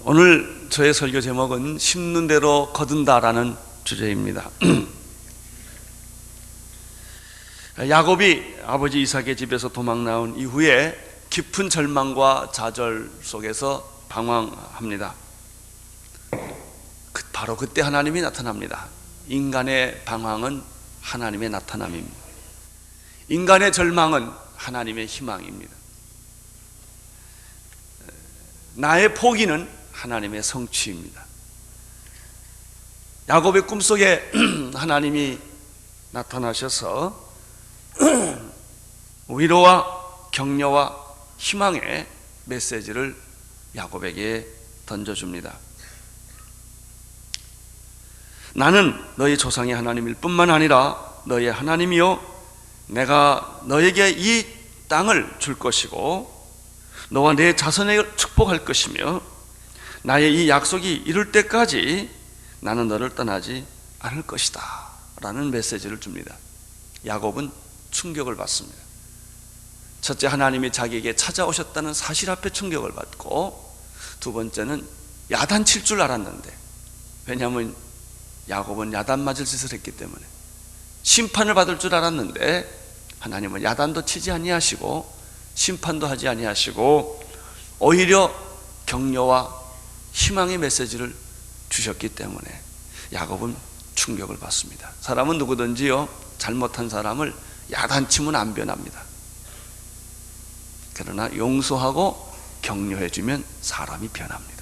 오늘 저의 설교 제목은 심는 대로 거둔다라는 주제입니다. 야곱이 아버지 이삭의 집에서 도망 나온 이후에 깊은 절망과 좌절 속에서 방황합니다. 바로 그때 하나님이 나타납니다. 인간의 방황은 하나님의 나타남입니다. 인간의 절망은 하나님의 희망입니다. 나의 포기는 하나님의 성취입니다. 야곱의 꿈속에 하나님이 나타나셔서 위로와 격려와 희망의 메시지를 야곱에게 던져줍니다. 나는 너희 조상의 하나님일 뿐만 아니라 너의 하나님이요, 내가 너에게 이 땅을 줄 것이고 너와 내 자손을 축복할 것이며 나의 이 약속이 이룰 때까지 나는 너를 떠나지 않을 것이다 라는 메시지를 줍니다. 야곱은 충격을 받습니다. 첫째, 하나님이 자기에게 찾아오셨다는 사실 앞에 충격을 받고, 두 번째는 야단칠 줄 알았는데, 왜냐하면 야곱은 야단 맞을 짓을 했기 때문에 심판을 받을 줄 알았는데 하나님은 야단도 치지 아니하시고 심판도 하지 아니하시고 오히려 격려와 희망의 메시지를 주셨기 때문에 야곱은 충격을 받습니다. 사람은 누구든지요, 잘못한 사람을 야단치면 안 변합니다. 그러나 용서하고 격려해주면 사람이 변합니다.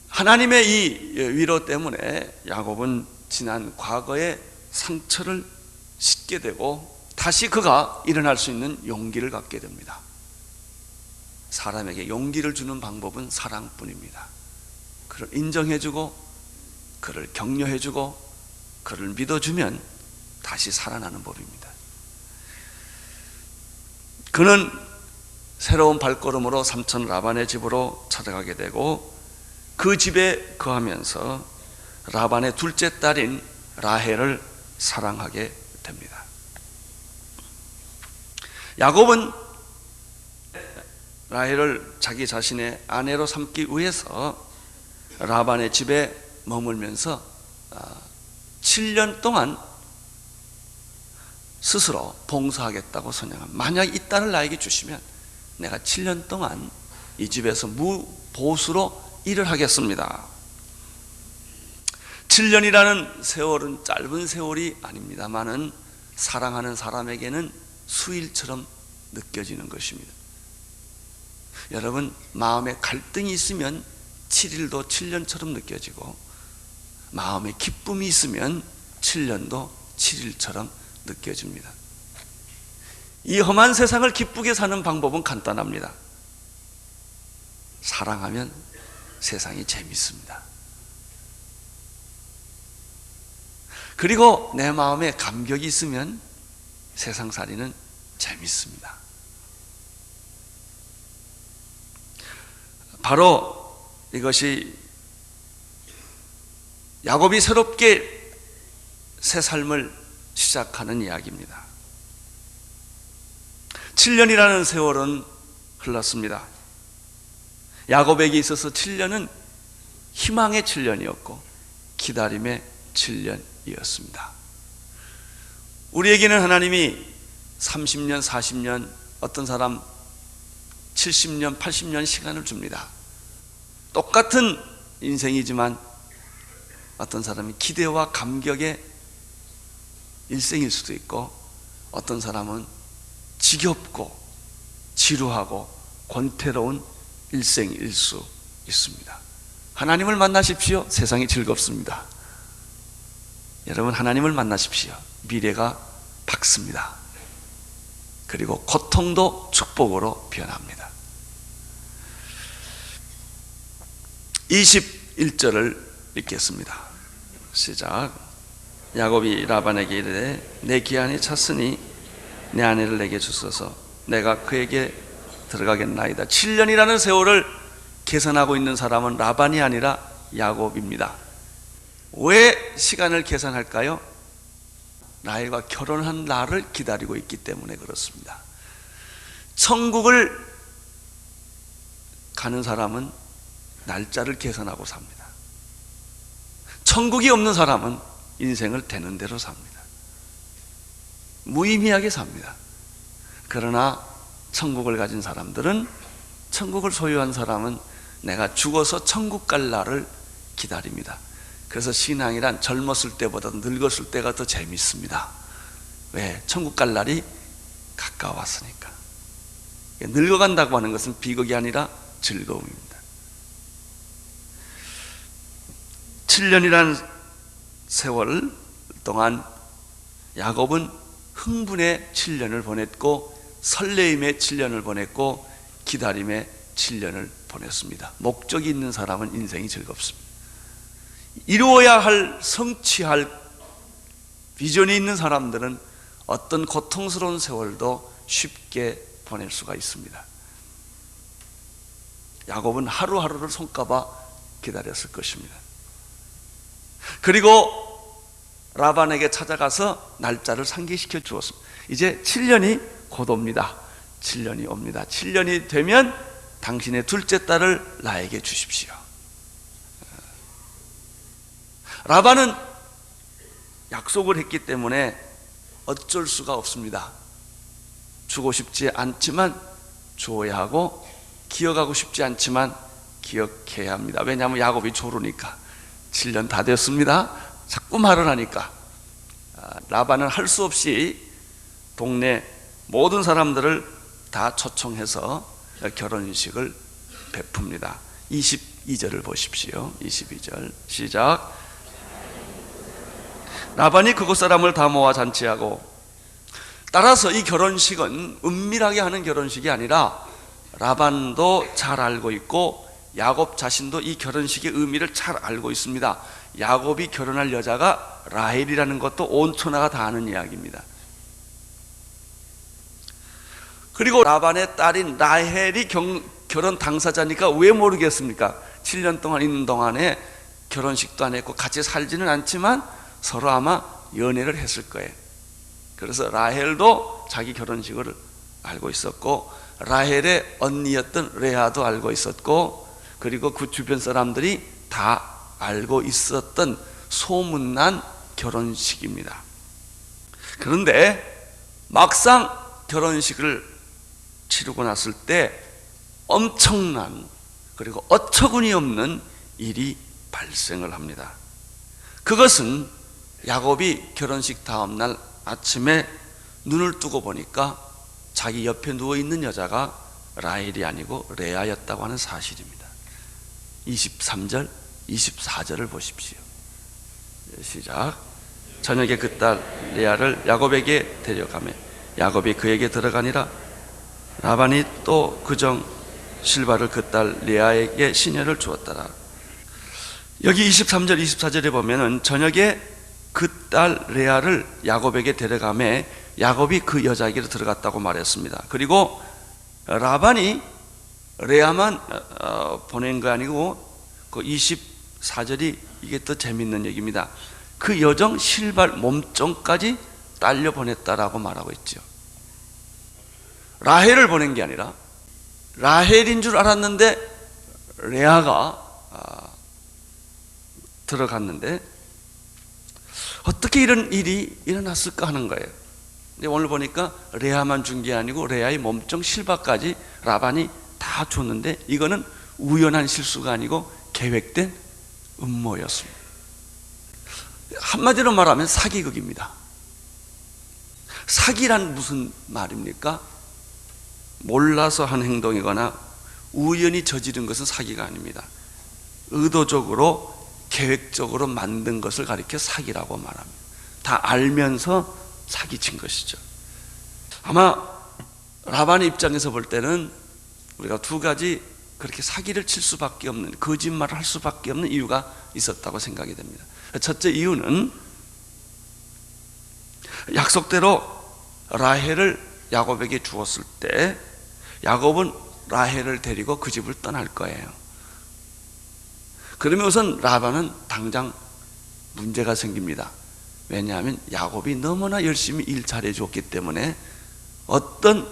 하나님의 이 위로 때문에 야곱은 지난 과거의 상처를 씻게 되고 다시 그가 일어날 수 있는 용기를 갖게 됩니다. 사람에게 용기를 주는 방법은 사랑뿐입니다. 그를 인정해주고 그를 격려해주고 그를 믿어주면 다시 살아나는 법입니다. 그는 새로운 발걸음으로 삼촌 라반의 집으로 찾아가게 되고 그 집에 거하면서 라반의 둘째 딸인 라헬을 사랑하게 됩니다. 야곱은 라헬을 자기 자신의 아내로 삼기 위해서 라반의 집에 머물면서 7년 동안 스스로 봉사하겠다고 선언합니다. 만약 이 딸을 나에게 주시면 내가 7년 동안 이 집에서 무보수로 일을 하겠습니다. 7년이라는 세월은 짧은 세월이 아닙니다만은 사랑하는 사람에게는 수일처럼 느껴지는 것입니다. 여러분, 마음에 갈등이 있으면 7일도 7년처럼 느껴지고 마음에 기쁨이 있으면 7년도 7일처럼 느껴집니다. 이 험한 세상을 기쁘게 사는 방법은 간단합니다. 사랑하면 세상이 재밌습니다. 그리고 내 마음에 감격이 있으면 세상살이는 재밌습니다. 바로 이것이 야곱이 새롭게 새 삶을 시작하는 이야기입니다. 7년이라는 세월은 흘렀습니다. 야곱에게 있어서 7년은 희망의 7년이었고 기다림의 7년이었습니다. 우리에게는 하나님이 30년, 40년, 어떤 사람 70년, 80년 시간을 줍니다. 똑같은 인생이지만 어떤 사람이 기대와 감격의 일생일 수도 있고 어떤 사람은 지겹고 지루하고 권태로운 일생일 수 있습니다. 하나님을 만나십시오. 세상이 즐겁습니다. 여러분, 하나님을 만나십시오. 미래가 밝습니다. 그리고 고통도 축복으로 변합니다. 21절을 읽겠습니다. 시작. 야곱이 라반에게 이르되 내 기한이 찼으니 내 아내를 내게 주소서. 내가 그에게 들어가겠나이다. 7년이라는 세월을 계산하고 있는 사람은 라반이 아니라 야곱입니다. 왜 시간을 계산할까요? 라헬과 결혼한 날을 기다리고 있기 때문에 그렇습니다. 천국을 가는 사람은 날짜를 계산하고 삽니다. 천국이 없는 사람은 인생을 되는 대로 삽니다. 무의미하게 삽니다. 그러나 천국을 가진 사람들은, 천국을 소유한 사람은 내가 죽어서 천국 갈 날을 기다립니다. 그래서 신앙이란 젊었을 때보다 늙었을 때가 더 재밌습니다. 왜? 천국 갈 날이 가까웠으니까. 늙어간다고 하는 것은 비극이 아니라 즐거움입니다. 7년이란 세월 동안 야곱은 흥분의 7년을 보냈고, 설레임의 7년을 보냈고, 기다림의 7년을 보냈습니다. 목적이 있는 사람은 인생이 즐겁습니다. 이루어야 할, 성취할 비전이 있는 사람들은 어떤 고통스러운 세월도 쉽게 보낼 수가 있습니다. 야곱은 하루하루를 손꼽아 기다렸을 것입니다. 그리고 라반에게 찾아가서 날짜를 상기시켜 주었습니다. 이제 7년이 곧 옵니다. 7년이 옵니다. 7년이 되면 당신의 둘째 딸을 나에게 주십시오. 라반은 약속을 했기 때문에 어쩔 수가 없습니다. 주고 싶지 않지만 주어야 하고, 기억하고 싶지 않지만 기억해야 합니다. 왜냐하면 야곱이 조르니까. 7년 다 됐습니다. 자꾸 말을 하니까 라반은 할 수 없이 동네 모든 사람들을 다 초청해서 결혼식을 베풉니다. 22절을 보십시오. 22절 시작. 라반이 그곳 사람을 다 모아 잔치하고, 따라서 이 결혼식은 은밀하게 하는 결혼식이 아니라 라반도 잘 알고 있고 야곱 자신도 이 결혼식의 의미를 잘 알고 있습니다. 야곱이 결혼할 여자가 라헬이라는 것도 온 천하가 다 아는 이야기입니다. 그리고 라반의 딸인 라헬이 결혼 당사자니까 왜 모르겠습니까? 7년 동안 있는 동안에 결혼식도 안 했고 같이 살지는 않지만 서로 아마 연애를 했을 거예요. 그래서 라헬도 자기 결혼식을 알고 있었고, 라헬의 언니였던 레아도 알고 있었고, 그리고 그 주변 사람들이 다 알고 있었던 소문난 결혼식입니다. 그런데 막상 결혼식을 치르고 났을 때 엄청난, 그리고 어처구니 없는 일이 발생을 합니다. 그것은 야곱이 결혼식 다음 날 아침에 눈을 뜨고 보니까 자기 옆에 누워있는 여자가 라헬이 아니고 레아였다고 하는 사실입니다. 23절, 24절을 보십시오. 시작. 저녁에 그 딸 레아를 야곱에게 데려가며 야곱이 그에게 들어가니라. 라반이 또 그정 실바를 그 딸 레아에게 시녀를 주었더라. 여기 23절, 24절에 보면은 저녁에 그 딸 레아를 야곱에게 데려가며 야곱이 그 여자에게로 들어갔다고 말했습니다. 그리고 라반이 레아만 보낸 거 아니고 그 24절이 이게 더 재밌는 얘기입니다. 그 여정 실발 몸종까지 딸려 보냈다라고 말하고 있죠. 라헬을 보낸 게 아니라 라헬인 줄 알았는데 레아가 들어갔는데 어떻게 이런 일이 일어났을까 하는 거예요. 근데 오늘 보니까 레아만 준 게 아니고 레아의 몸종 실바까지 라반이 다 줬는데 이거는 우연한 실수가 아니고 계획된 음모였습니다. 한마디로 말하면 사기극입니다. 사기란 무슨 말입니까? 몰라서 한 행동이거나 우연히 저지른 것은 사기가 아닙니다. 의도적으로 계획적으로 만든 것을 가리켜 사기라고 말합니다. 다 알면서 사기친 것이죠. 아마 라반의 입장에서 볼 때는 우리가 두 가지 그렇게 사기를 칠 수밖에 없는, 거짓말을 할 수밖에 없는 이유가 있었다고 생각이 됩니다. 첫째 이유는 약속대로 라헬을 야곱에게 주었을 때 야곱은 라헬을 데리고 그 집을 떠날 거예요. 그러면 우선 라반은 당장 문제가 생깁니다. 왜냐하면 야곱이 너무나 열심히 일 잘해 줬기 때문에 어떤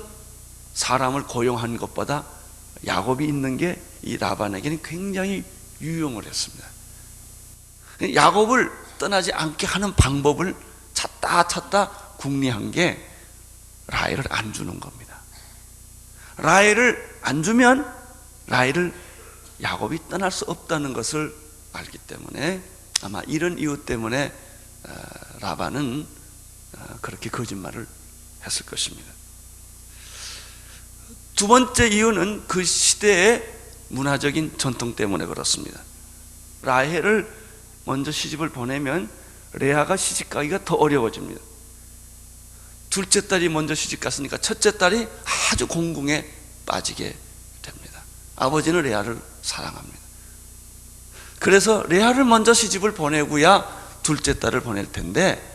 사람을 고용한 것보다 야곱이 있는 게 이 라반에게는 굉장히 유용을 했습니다. 야곱을 떠나지 않게 하는 방법을 찾다 궁리한 게 라헬을 안 주는 겁니다. 라헬을 안 주면 라헬을 야곱이 떠날 수 없다는 것을 알기 때문에 아마 이런 이유 때문에 라반은 그렇게 거짓말을 했을 것입니다. 두 번째 이유는 그 시대의 문화적인 전통 때문에 그렇습니다. 라헬을 먼저 시집을 보내면 레아가 시집 가기가 더 어려워집니다. 둘째 딸이 먼저 시집 갔으니까 첫째 딸이 아주 공궁에 빠지게 됩니다. 아버지는 레아를 사랑합니다. 그래서 레아를 먼저 시집을 보내고야 둘째 딸을 보낼 텐데,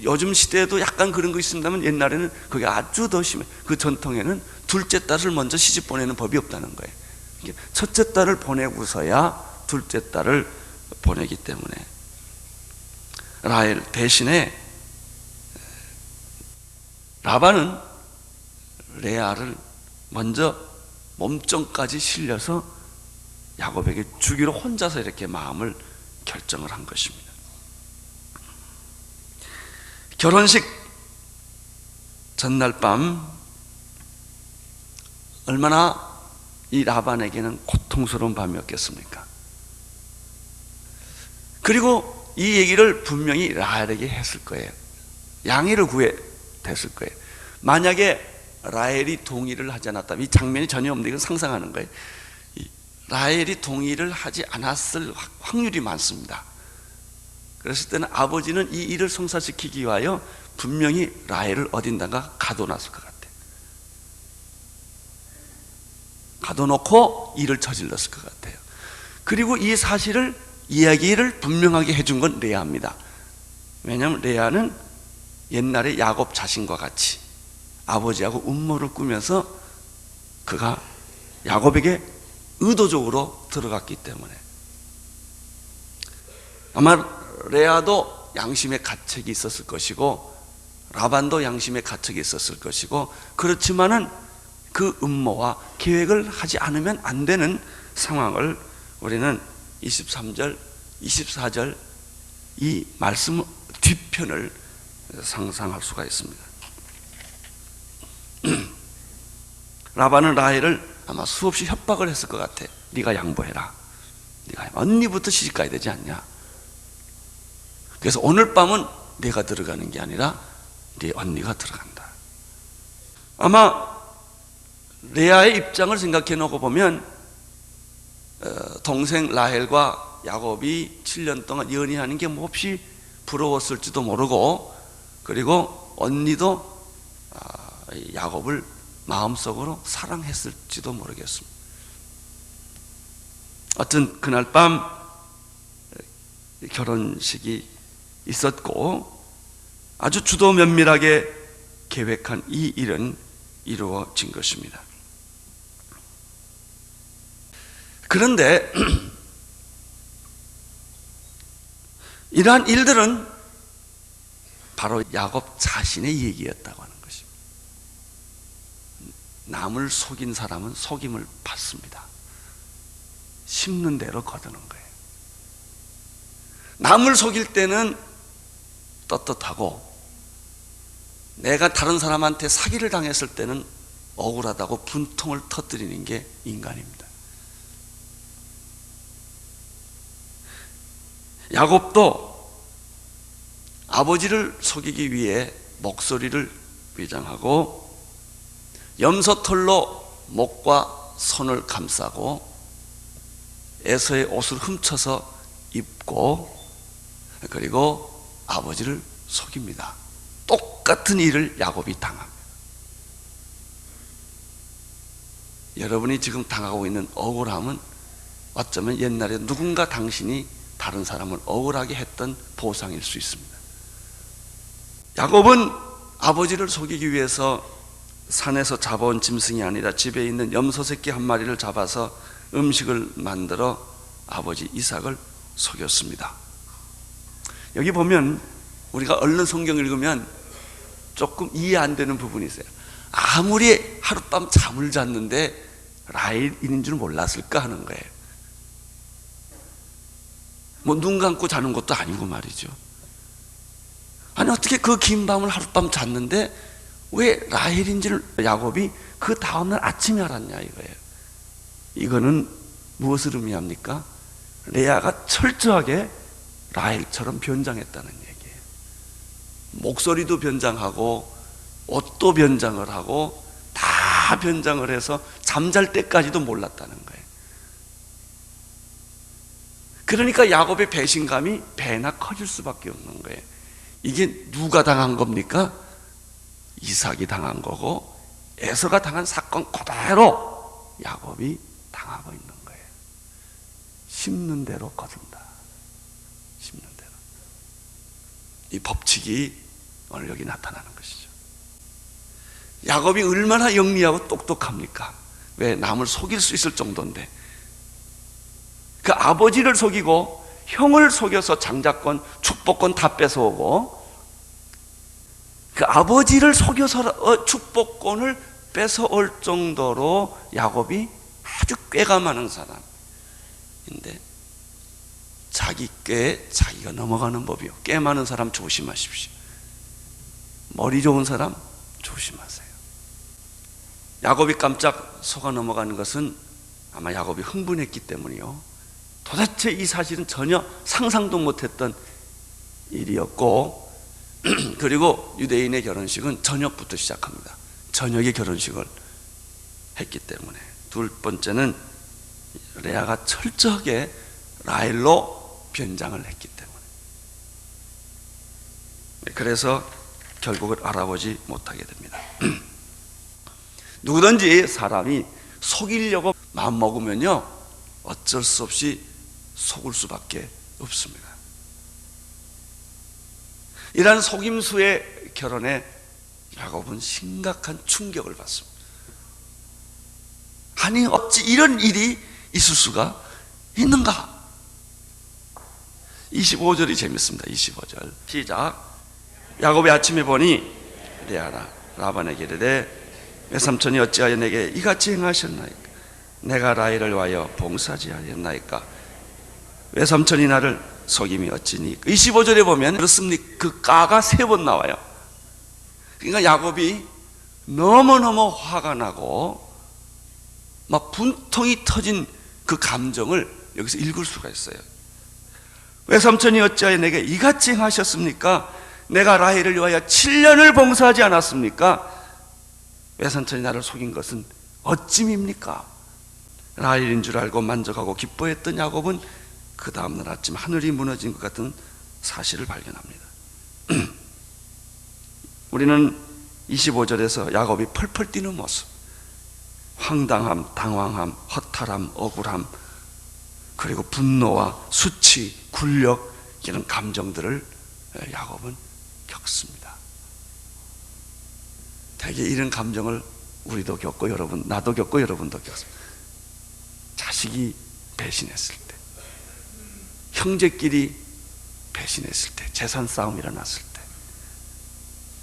요즘 시대에도 약간 그런 거 있습니다만 옛날에는 그게 아주 더 심해. 그 전통에는 둘째 딸을 먼저 시집 보내는 법이 없다는 거예요. 첫째 딸을 보내고서야 둘째 딸을 보내기 때문에 라헬 대신에 라반은 레아를 먼저 몸종까지 실려서 야곱에게 주기로 혼자서 이렇게 마음을 결정을 한 것입니다. 결혼식 전날 밤 얼마나 이 라반에게는 고통스러운 밤이었겠습니까? 그리고 이 얘기를 분명히 라헬에게 했을 거예요. 양해를 구해 됐을 거예요. 만약에 라헬이 동의를 하지 않았다면, 이 장면이 전혀 없는데 이건 상상하는 거예요. 라헬이 동의를 하지 않았을 확률이 많습니다. 그랬을 때는 아버지는 이 일을 성사시키기 위하여 분명히 라헬을 어딘가 가둬놨을 것 같아요. 가둬놓고 일을 저질렀을 것 같아요. 그리고 이 사실을 이야기를 분명하게 해준 건 레아입니다. 왜냐하면 레아는 옛날에 야곱 자신과 같이 아버지하고 음모를 꾸며서 그가 야곱에게 의도적으로 들어갔기 때문에 아마 레아도 양심의 가책이 있었을 것이고 라반도 양심의 가책이 있었을 것이고, 그렇지만은 그 음모와 계획을 하지 않으면 안 되는 상황을 우리는 23절, 24절 이 말씀 뒤편을 상상할 수가 있습니다. 라반은 라헬을 아마 수없이 협박을 했을 것 같아. 네가 양보해라. 네가 언니부터 시집 가야 되지 않냐. 그래서 오늘 밤은 내가 들어가는 게 아니라 네 언니가 들어간다. 아마 레아의 입장을 생각해 놓고 보면 동생 라헬과 야곱이 7년 동안 연애하는 게 몹시 부러웠을지도 모르고, 그리고 언니도 야곱을 마음속으로 사랑했을지도 모르겠습니다. 하여튼 그날 밤 결혼식이 있었고 아주 주도 면밀하게 계획한 이 일은 이루어진 것입니다. 그런데 이러한 일들은 바로 야곱 자신의 얘기였다고 하는 것입니다. 남을 속인 사람은 속임을 받습니다. 심는 대로 거두는 거예요. 남을 속일 때는 떳떳하고, 내가 다른 사람한테 사기를 당했을 때는 억울하다고 분통을 터뜨리는 게 인간입니다. 야곱도 아버지를 속이기 위해 목소리를 위장하고 염소털로 목과 손을 감싸고 에서의 옷을 훔쳐서 입고, 그리고 아버지를 속입니다. 똑같은 일을 야곱이 당합니다. 여러분이 지금 당하고 있는 억울함은 어쩌면 옛날에 누군가 당신이 다른 사람을 억울하게 했던 보상일 수 있습니다. 야곱은 아버지를 속이기 위해서 산에서 잡아온 짐승이 아니라 집에 있는 염소 새끼 한 마리를 잡아서 음식을 만들어 아버지 이삭을 속였습니다. 여기 보면 우리가 얼른 성경 읽으면 조금 이해 안 되는 부분이 있어요. 아무리 하룻밤 잠을 잤는데 라헬인 줄 몰랐을까 하는 거예요. 뭐 눈 감고 자는 것도 아니고 말이죠. 아니 어떻게 그 긴 밤을 하룻밤 잤는데 왜 라헬인 줄 야곱이 그 다음날 아침에 알았냐 이거예요. 이거는 무엇을 의미합니까? 레아가 철저하게 라헬처럼 변장했다는 얘기예요. 목소리도 변장하고 옷도 변장을 하고 다 변장을 해서 잠잘 때까지도 몰랐다는 거예요. 그러니까 야곱의 배신감이 배나 커질 수밖에 없는 거예요. 이게 누가 당한 겁니까? 이삭이 당한 거고 에서가 당한 사건 그대로 야곱이 당하고 있는 거예요. 심는 대로 거둔다. 심는 대로. 이 법칙이 오늘 여기 나타나는 것이죠. 야곱이 얼마나 영리하고 똑똑합니까? 왜 남을 속일 수 있을 정도인데 그 아버지를 속이고 형을 속여서 장자권, 축복권 다 뺏어오고 그 아버지를 속여서 축복권을 뺏어올 정도로 야곱이 아주 꾀가 많은 사람인데 자기 꾀에 자기가 넘어가는 법이요. 꽤 많은 사람 조심하십시오. 머리 좋은 사람 조심하세요. 야곱이 깜짝 속아 넘어가는 것은 아마 야곱이 흥분했기 때문이요. 도대체 이 사실은 전혀 상상도 못했던 일이었고 그리고 유대인의 결혼식은 저녁부터 시작합니다. 저녁에 결혼식을 했기 때문에. 두 번째는 레아가 철저하게 라헬로 변장을 했기 때문에. 그래서 결국은 알아보지 못하게 됩니다. 누구든지 사람이 속이려고 마음먹으면요 어쩔 수 없이 속을 수밖에 없습니다. 이러한 속임수의 결혼에 야곱은 심각한 충격을 받습니다. 아니 어찌 이런 일이 있을 수가 있는가? 25절이 재밌습니다. 25절 시작. 야곱이 아침에 보니 레아가 라반에게 이르되 외삼촌이 어찌하여 내게 이같이 행하셨나이까? 내가 라헬을 위하여 봉사지하였나이까? 외삼촌이 나를 속임이 어찌니? 25절에 보면 그렇습니까? 그 까가 3번 나와요. 그러니까 야곱이 너무너무 화가 나고 막 분통이 터진 그 감정을 여기서 읽을 수가 있어요. 외삼촌이 어찌하여 내게 이같이 행하셨습니까? 내가 라헬을 위하여 7년을 봉사하지 않았습니까? 외삼촌이 나를 속인 것은 어찜입니까? 라헬인 줄 알고 만족하고 기뻐했던 야곱은 그 다음날 아침 하늘이 무너진 것 같은 사실을 발견합니다. 우리는 25절에서 야곱이 펄펄 뛰는 모습, 황당함, 당황함, 허탈함, 억울함, 그리고 분노와 수치, 굴욕 이런 감정들을 야곱은 겪습니다. 대개 이런 감정을 우리도 겪고 여러분, 나도 겪고 여러분도 겪습니다. 자식이 배신했을 때, 형제끼리 배신했을 때, 재산 싸움 일어났을 때,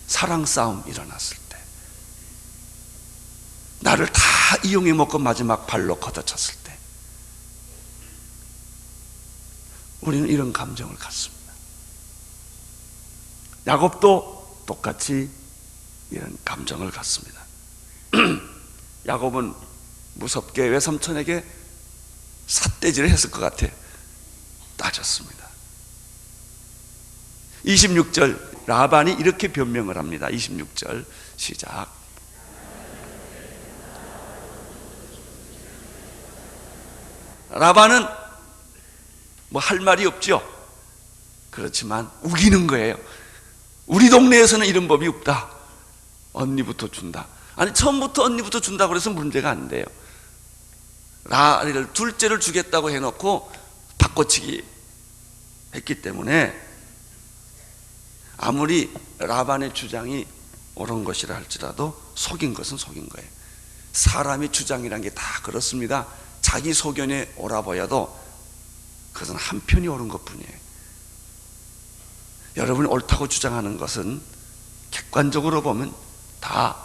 사랑 싸움 일어났을 때, 나를 다 이용해 먹고 마지막 발로 걷어찼을 때 우리는 이런 감정을 갖습니다. 야곱도 똑같이 이런 감정을 갖습니다. 야곱은 무섭게 외삼촌에게 삿대질을 했을 것 같아 따졌습니다. 26절 라반이 이렇게 변명을 합니다. 26절 시작. 라반은 뭐 할 말이 없죠. 그렇지만 우기는 거예요. 우리 동네에서는 이런 법이 없다. 언니부터 준다. 아니 처음부터 언니부터 준다고 해서 문제가 안 돼요. 라헬을 둘째를 주겠다고 해놓고 바꿔치기 했기 때문에 아무리 라반의 주장이 옳은 것이라 할지라도 속인 것은 속인 거예요. 사람의 주장이란 게 다 그렇습니다. 자기 소견에 옳아 보여도 그것은 한편이 옳은 것뿐이에요. 여러분이 옳다고 주장하는 것은 객관적으로 보면 다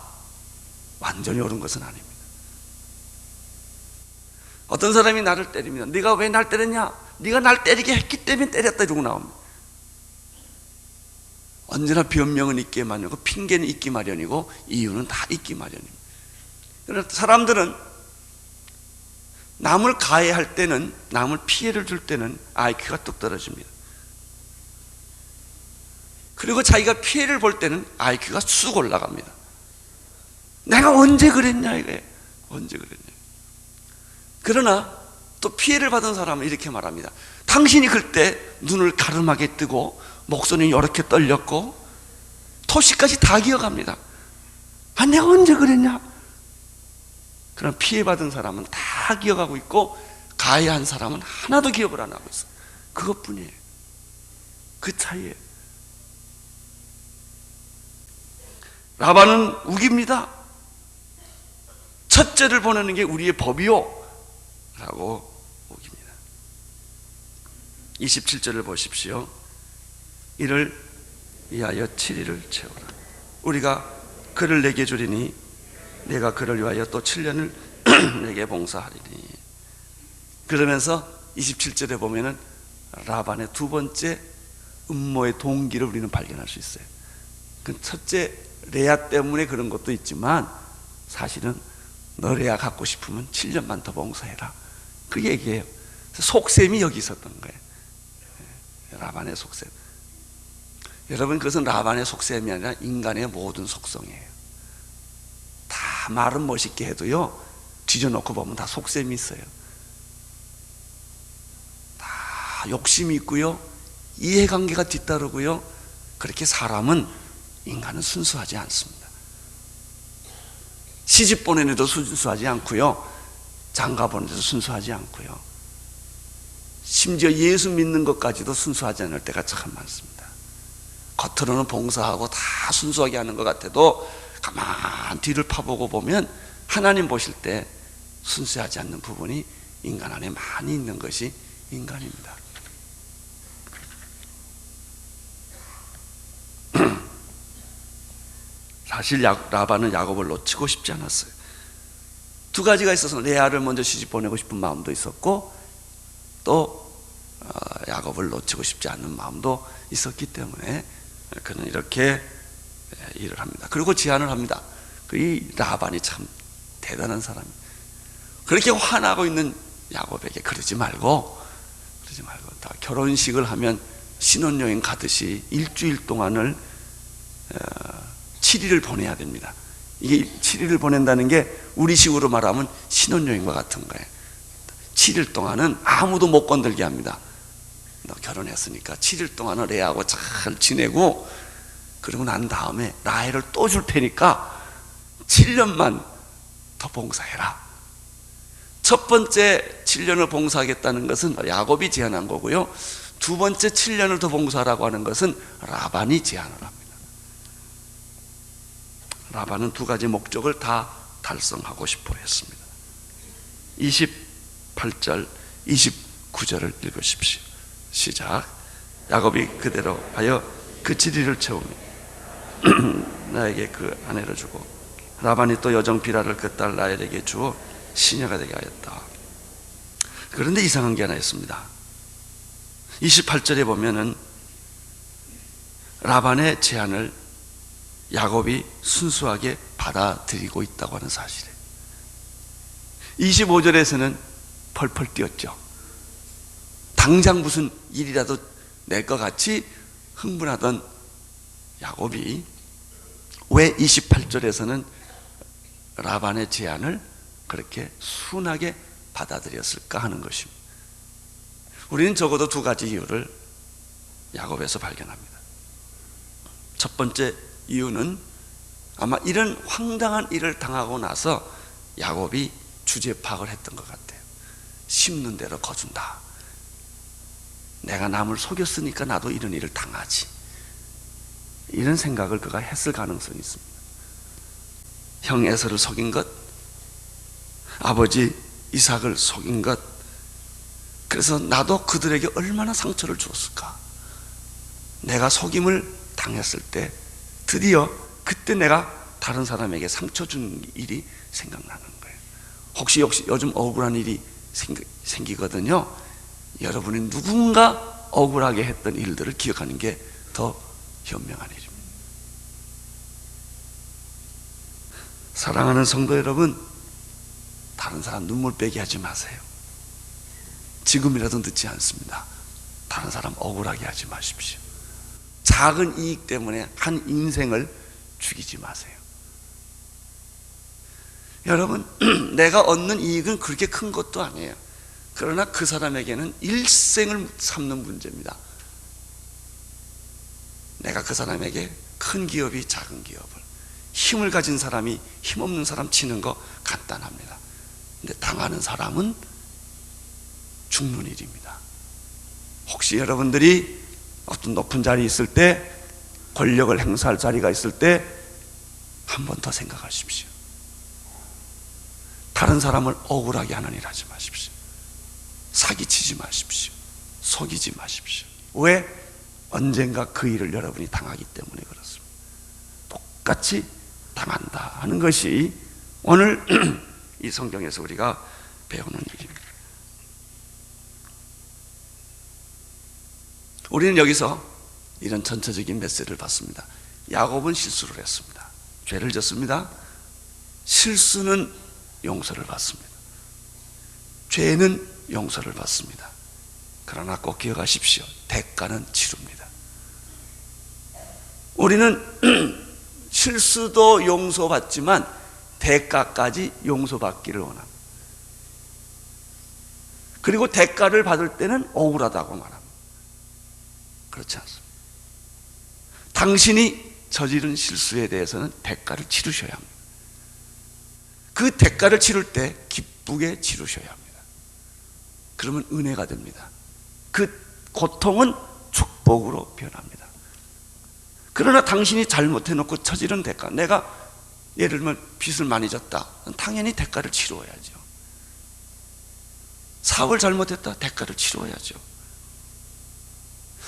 완전히 옳은 것은 아닙니다. 어떤 사람이 나를 때립니다. 네가 왜 날 때렸냐? 네가 날 때리게 했기 때문에 때렸다 이러고 나옵니다. 언제나 변명은 있기 마련이고 핑계는 있기 마련이고 이유는 다 있기 마련입니다. 그래서 사람들은 남을 가해할 때는, 남을 피해를 줄 때는 IQ가 뚝 떨어집니다. 그리고 자기가 피해를 볼 때는 IQ가 쑥 올라갑니다. 내가 언제 그랬냐 이거예요. 언제 그랬냐. 그러나 또 피해를 받은 사람은 이렇게 말합니다. 당신이 그때 눈을 가름하게 뜨고 목소리는 이렇게 떨렸고 토시까지 다 기억합니다. 아, 내가 언제 그랬냐. 그럼 피해받은 사람은 다 기억하고 있고 가해한 사람은 하나도 기억을 안 하고 있어요. 그것뿐이에요. 그 차이예요. 라반은 우깁니다. 첫째를 보내는 게 우리의 법이요 라고 우깁니다. 27절을 보십시오. 이를 위하여 7일을 채우라. 우리가 그를 내게 주리니 내가 그를 위하여 또 7년을 내게 봉사하리니. 그러면서 27절에 보면은 라반의 두 번째 음모의 동기를 우리는 발견할 수 있어요. 그 첫째 레아 때문에 그런 것도 있지만 사실은 너 레아 갖고 싶으면 7년만 더 봉사해라. 그 얘기예요. 속셈이 여기 있었던 거예요. 라반의 속셈. 여러분, 그것은 라반의 속셈이 아니라 인간의 모든 속성이에요. 다 말은 멋있게 해도요, 뒤져놓고 보면 다 속셈이 있어요. 다 욕심이 있고요, 이해관계가 뒤따르고요. 그렇게 사람은, 인간은 순수하지 않습니다. 시집 보내는 데도 순수하지 않고요, 장가 보는 데도 순수하지 않고요, 심지어 예수 믿는 것까지도 순수하지 않을 때가 참 많습니다. 겉으로는 봉사하고 다 순수하게 하는 것 같아도 가만 뒤를 파보고 보면 하나님 보실 때 순수하지 않는 부분이 인간 안에 많이 있는 것이 인간입니다. 사실 라반은 야곱을 놓치고 싶지 않았어요. 두 가지가 있어서 레아를 먼저 시집 보내고 싶은 마음도 있었고 또 야곱을 놓치고 싶지 않는 마음도 있었기 때문에 그는 이렇게 일을 합니다. 그리고 제안을 합니다. 이 라반이 참 대단한 사람이에요. 그렇게 화나고 있는 야곱에게 그러지 말고 다 결혼식을 하면 신혼여행 가듯이 일주일 동안을 7일을 보내야 됩니다. 이게 7일을 보낸다는 게 우리식으로 말하면 신혼여행과 같은 거예요. 7일 동안은 아무도 못 건들게 합니다. 너 결혼했으니까 7일 동안은 레아하고 잘 지내고 그러고 난 다음에 라헬을 또 줄 테니까 7년만 더 봉사해라. 첫 번째 7년을 봉사하겠다는 것은 야곱이 제안한 거고요, 두 번째 7년을 더 봉사하라고 하는 것은 라반이 제안을 합니다. 라반은 두 가지 목적을 다 달성하고 싶어 했습니다. 28절 29절을 읽으십시오. 시작. 야곱이 그대로 하여 그 7일을 채우며 나에게 그 아내를 주고 라반이 또 여종 비라를 그 딸 라헬에게 주어 시녀가 되게 하였다. 그런데 이상한 게 하나 있습니다. 28절에 보면은 라반의 제안을 야곱이 순수하게 받아들이고 있다고 하는 사실이에요. 25절에서는 펄펄 뛰었죠. 당장 무슨 일이라도 낼 것 같이 흥분하던 야곱이 왜 28절에서는 라반의 제안을 그렇게 순하게 받아들였을까 하는 것입니다. 우리는 적어도 두 가지 이유를 야곱에서 발견합니다. 첫 번째 이유는 아마 이런 황당한 일을 당하고 나서 야곱이 주제 파악을 했던 것 같아요. 심는 대로 거둔다. 내가 남을 속였으니까 나도 이런 일을 당하지. 이런 생각을 그가 했을 가능성이 있습니다. 형 에서를 속인 것, 아버지 이삭을 속인 것, 그래서 나도 그들에게 얼마나 상처를 주었을까. 내가 속임을 당했을 때 드디어 그때 내가 다른 사람에게 상처 준 일이 생각나는 거예요. 혹시 요즘 억울한 일이 생기거든요. 여러분이 누군가 억울하게 했던 일들을 기억하는 게 더 현명한 일입니다. 사랑하는 성도 여러분, 다른 사람 눈물 빼게 하지 마세요. 지금이라도 늦지 않습니다. 다른 사람 억울하게 하지 마십시오. 작은 이익 때문에 한 인생을 죽이지 마세요. 여러분, 내가 얻는 이익은 그렇게 큰 것도 아니에요. 그러나 그 사람에게는 일생을 삼는 문제입니다. 내가 그 사람에게 큰 기업이 작은 기업을, 힘을 가진 사람이 힘없는 사람 치는 거 간단합니다. 근데 당하는 사람은 죽는 일입니다. 혹시 여러분들이 어떤 높은 자리에 있을 때, 권력을 행사할 자리가 있을 때 한 번 더 생각하십시오. 다른 사람을 억울하게 하는 일 하지 마십시오. 사기치지 마십시오. 속이지 마십시오. 왜? 언젠가 그 일을 여러분이 당하기 때문에 그렇습니다. 똑같이 당한다 하는 것이 오늘 이 성경에서 우리가 배우는 일입니다. 우리는 여기서 이런 전체적인 메시지를 받습니다. 야곱은 실수를 했습니다. 죄를 졌습니다. 실수는 용서를 받습니다. 죄는 용서를 받습니다. 그러나 꼭 기억하십시오. 대가는 치릅니다. 우리는 실수도 용서받지만 대가까지 용서받기를 원합니다. 그리고 대가를 받을 때는 억울하다고 말합니다. 그렇지 않습니다. 당신이 저지른 실수에 대해서는 대가를 치르셔야 합니다. 그 대가를 치를 때 기쁘게 치르셔야 합니다. 그러면 은혜가 됩니다. 그 고통은 축복으로 변합니다. 그러나 당신이 잘못해놓고 저지른 대가, 내가 예를 들면 빚을 많이 졌다, 당연히 대가를 치러야죠. 사업을 잘못했다, 대가를 치러야죠.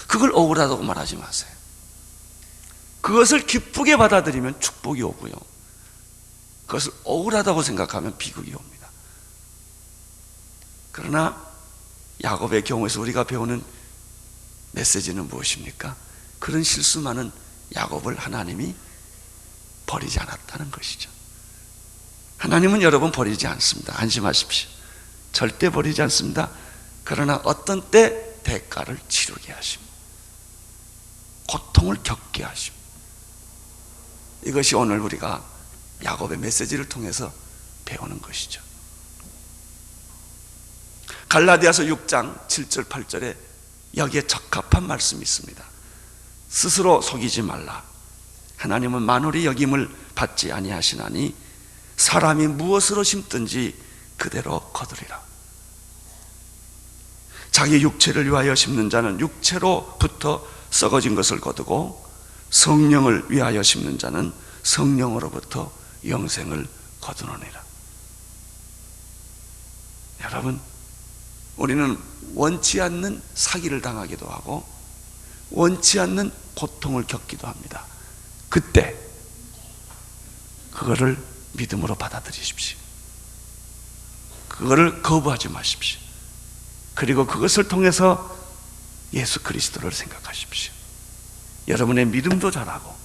그걸 억울하다고 말하지 마세요. 그것을 기쁘게 받아들이면 축복이 오고요, 그것을 억울하다고 생각하면 비극이 옵니다. 그러나 야곱의 경우에서 우리가 배우는 메시지는 무엇입니까? 그런 실수만은 야곱을 하나님이 버리지 않았다는 것이죠. 하나님은 여러분 버리지 않습니다. 안심하십시오. 절대 버리지 않습니다. 그러나 어떤 때 대가를 치르게 하십니다. 고통을 겪게 하십니다. 이것이 오늘 우리가 야곱의 메시지를 통해서 배우는 것이죠. 갈라디아서 6장 7절 8절에 여기에 적합한 말씀이 있습니다. 스스로 속이지 말라. 하나님은 만홀이 여김을 받지 아니하시나니 사람이 무엇으로 심든지 그대로 거두리라. 자기 육체를 위하여 심는 자는 육체로부터 썩어진 것을 거두고 성령을 위하여 심는 자는 성령으로부터 영생을 거두느니라. 여러분, 우리는 원치 않는 사기를 당하기도 하고 원치 않는 고통을 겪기도 합니다. 그때 그거를 믿음으로 받아들이십시오. 그거를 거부하지 마십시오. 그리고 그것을 통해서 예수 그리스도를 생각하십시오. 여러분의 믿음도 자라고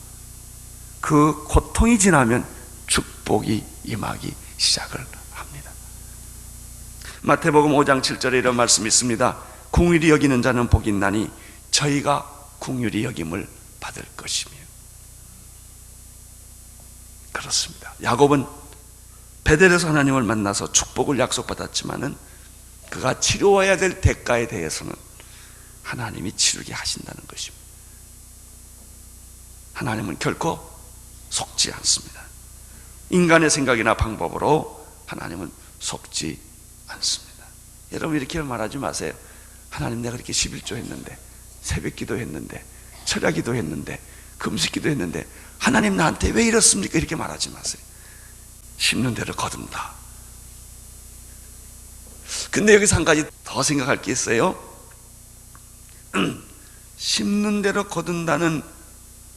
그 고통이 지나면 축복이 임하기 시작을 합니다. 마태복음 5장 7절에 이런 말씀이 있습니다. 긍휼히 여기는 자는 복이 있나니 저희가 긍휼히 여김을 받을 것이며. 그렇습니다. 야곱은 베델에서 하나님을 만나서 축복을 약속받았지만은 그가 치러와야 될 대가에 대해서는 하나님이 치르게 하신다는 것입니다. 하나님은 결코 속지 않습니다. 인간의 생각이나 방법으로 하나님은 속지 않습니다. 여러분 이렇게 말하지 마세요. 하나님 내가 이렇게 11조 했는데, 새벽기도 했는데, 철야기도 했는데, 금식기도 했는데 하나님 나한테 왜 이렇습니까? 이렇게 말하지 마세요. 심는 대로 거둔다. 근데 여기서 한 가지 더 생각할 게 있어요. 심는 대로 거둔다는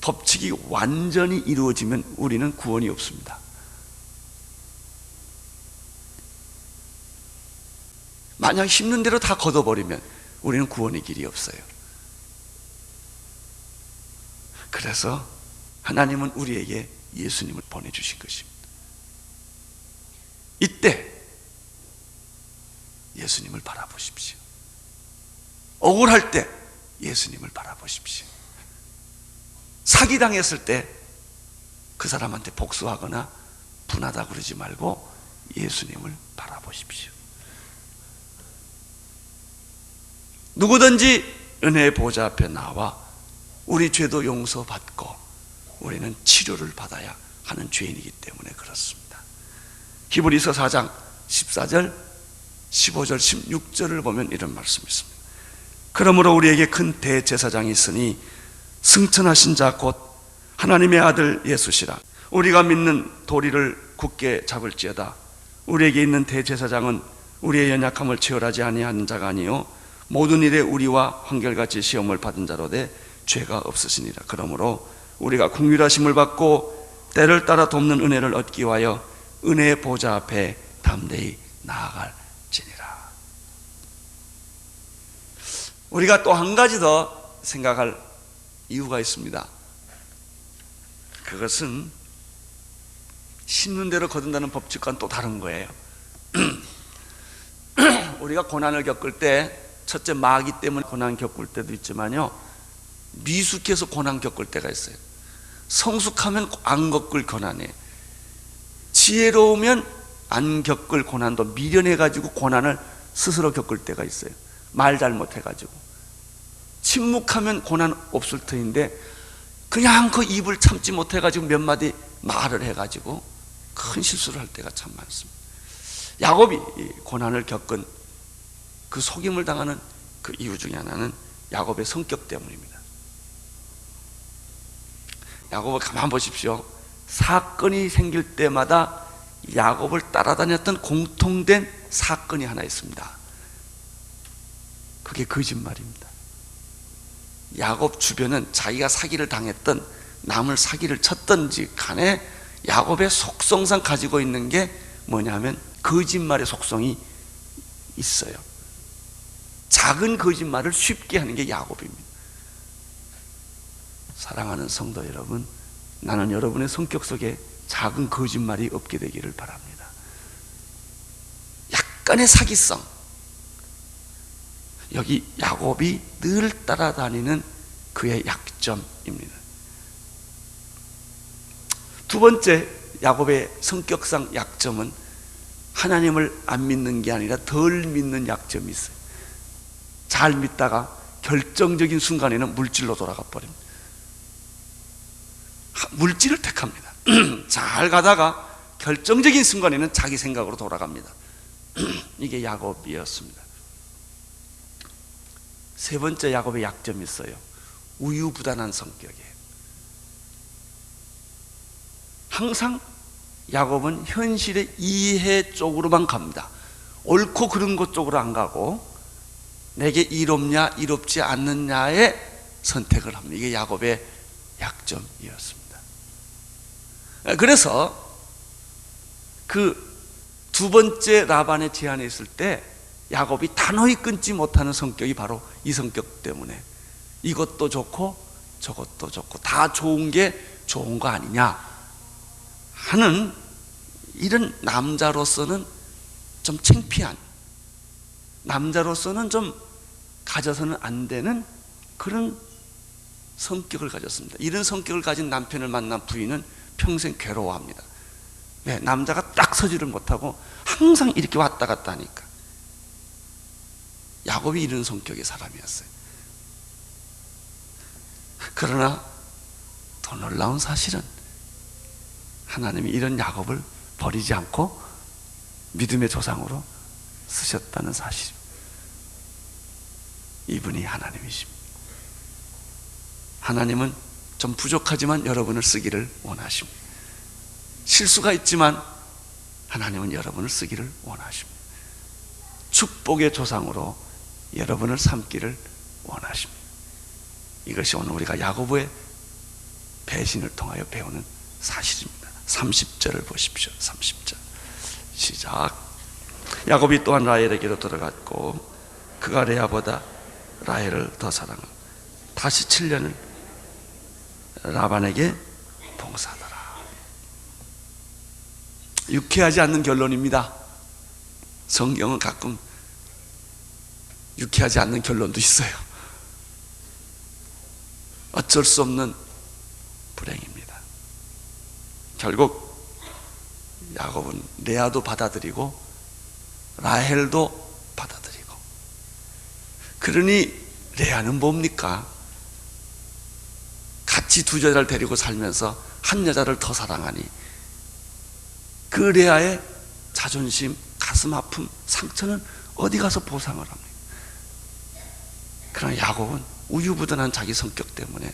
법칙이 완전히 이루어지면 우리는 구원이 없습니다. 만약 힘든 대로 다 걷어버리면 우리는 구원의 길이 없어요. 그래서 하나님은 우리에게 예수님을 보내주신 것입니다. 이때 예수님을 바라보십시오. 억울할 때 예수님을 바라보십시오. 사기당했을 때 그 사람한테 복수하거나 분하다 그러지 말고 예수님을 바라보십시오. 누구든지 은혜의 보좌 앞에 나와 우리 죄도 용서받고 우리는 치료를 받아야 하는 죄인이기 때문에 그렇습니다. 히브리서 4장 14절, 15절, 16절을 보면 이런 말씀이 있습니다. 그러므로 우리에게 큰 대제사장이 있으니 승천하신 자 곧 하나님의 아들 예수시라. 우리가 믿는 도리를 굳게 잡을지어다. 우리에게 있는 대제사장은 우리의 연약함을 체험하지 아니하는 자가 아니요 모든 일에 우리와 한결같이 시험을 받은 자로 돼 죄가 없으시니라. 그러므로 우리가 긍휼하심을 받고 때를 따라 돕는 은혜를 얻기 위하여 은혜의 보좌 앞에 담대히 나아갈지니라. 우리가 또 한 가지 더 생각할 이유가 있습니다. 그것은 심는 대로 거둔다는 법칙과는 또 다른 거예요. 우리가 고난을 겪을 때 첫째 마귀 때문에 고난 겪을 때도 있지만요, 미숙해서 고난 겪을 때가 있어요. 성숙하면 안 겪을 고난이에요. 지혜로우면 안 겪을 고난도 미련해가지고 고난을 스스로 겪을 때가 있어요. 말 잘못해가지고. 침묵하면 고난 없을 터인데 그냥 그 입을 참지 못해가지고 몇 마디 말을 해가지고 큰 실수를 할 때가 참 많습니다. 야곱이 고난을 겪은 그 속임을 당하는 그 이유 중에 하나는 야곱의 성격 때문입니다. 야곱을 가만 보십시오. 사건이 생길 때마다 야곱을 따라다녔던 공통된 사건이 하나 있습니다. 그게 거짓말입니다. 야곱 주변은 자기가 사기를 당했던, 남을 사기를 쳤던지 간에 야곱의 속성상 가지고 있는 게 뭐냐면 거짓말의 속성이 있어요. 작은 거짓말을 쉽게 하는 게 야곱입니다. 사랑하는 성도 여러분, 나는 여러분의 성격 속에 작은 거짓말이 없게 되기를 바랍니다. 약간의 사기성, 여기 야곱이 늘 따라다니는 그의 약점입니다. 두 번째 야곱의 성격상 약점은 하나님을 안 믿는 게 아니라 덜 믿는 약점이 있어요. 잘 믿다가 결정적인 순간에는 물질로 돌아가 버립니다. 물질을 택합니다. 잘 가다가 결정적인 순간에는 자기 생각으로 돌아갑니다. 이게 야곱이었습니다. 세 번째 야곱의 약점이 있어요. 우유부단한 성격이에요. 항상 야곱은 현실의 이해 쪽으로만 갑니다. 옳고 그른 것 쪽으로 안 가고 내게 이롭냐 이롭지 않느냐의 선택을 합니다. 이게 야곱의 약점이었습니다. 그래서 그 두 번째 라반의 제안에 있을 때 야곱이 단호히 끊지 못하는 성격이 바로 이 성격 때문에 이것도 좋고 저것도 좋고 다 좋은 게 좋은 거 아니냐 하는, 이런 남자로서는 좀 창피한, 남자로서는 좀 가져서는 안 되는 그런 성격을 가졌습니다. 이런 성격을 가진 남편을 만난 부인은 평생 괴로워합니다. 왜? 남자가 딱 서지를 못하고 항상 이렇게 왔다 갔다 하니까. 야곱이 이런 성격의 사람이었어요. 그러나 더 놀라운 사실은 하나님이 이런 야곱을 버리지 않고 믿음의 조상으로 쓰셨다는 사실입니다. 이분이 하나님이십니다. 하나님은 좀 부족하지만 여러분을 쓰기를 원하십니다. 실수가 있지만 하나님은 여러분을 쓰기를 원하십니다. 축복의 조상으로 여러분을 삼기를 원하십니다. 이것이 오늘 우리가 야고보의 배신을 통하여 배우는 사실입니다. 30절을 보십시오. 30절 시작. 야곱이 또한 라헬에게로 들어갔고 그가 레아보다 라헬을 더 사랑하고 다시 7년을 라반에게 봉사하더라. 유쾌하지 않는 결론입니다. 성경은 가끔 유쾌하지 않는 결론도 있어요. 어쩔 수 없는 불행입니다. 결국 야곱은 레아도 받아들이고 라헬도 받아들이고, 그러니 레아는 뭡니까? 같이 두 여자를 데리고 살면서 한 여자를 더 사랑하니 그 레아의 자존심, 가슴 아픔, 상처는 어디 가서 보상을 합니까? 그러나 야곱은 우유부단한 자기 성격 때문에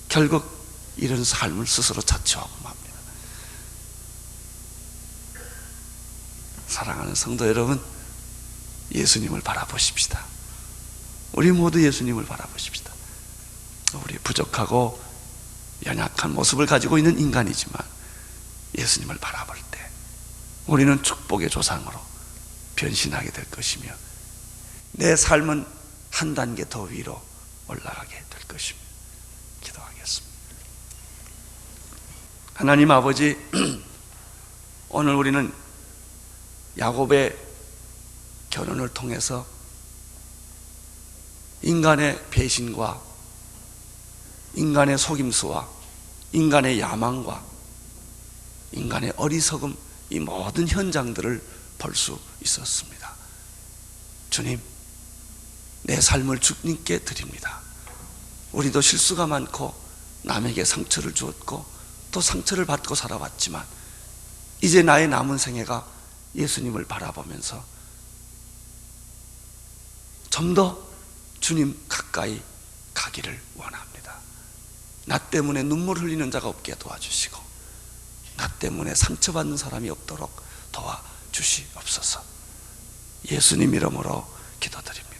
결국 이런 삶을 스스로 자초하고 맙니다. 사랑하는 성도 여러분, 예수님을 바라보십시다. 우리 모두 예수님을 바라보십시다. 우리 부족하고 연약한 모습을 가지고 있는 인간이지만 예수님을 바라볼 때 우리는 축복의 조상으로 변신하게 될 것이며 내 삶은 한 단계 더 위로 올라가게 될 것입니다. 기도하겠습니다. 하나님 아버지, 오늘 우리는 야곱의 결혼을 통해서 인간의 배신과 인간의 속임수와 인간의 야망과 인간의 어리석음, 이 모든 현장들을 볼 수 있었습니다. 주님, 내 삶을 주님께 드립니다. 우리도 실수가 많고 남에게 상처를 주었고 또 상처를 받고 살아왔지만 이제 나의 남은 생애가 예수님을 바라보면서 좀 더 주님 가까이 가기를 원합니다. 나 때문에 눈물 흘리는 자가 없게 도와주시고 나 때문에 상처받는 사람이 없도록 도와주시옵소서. 예수님 이름으로 기도드립니다.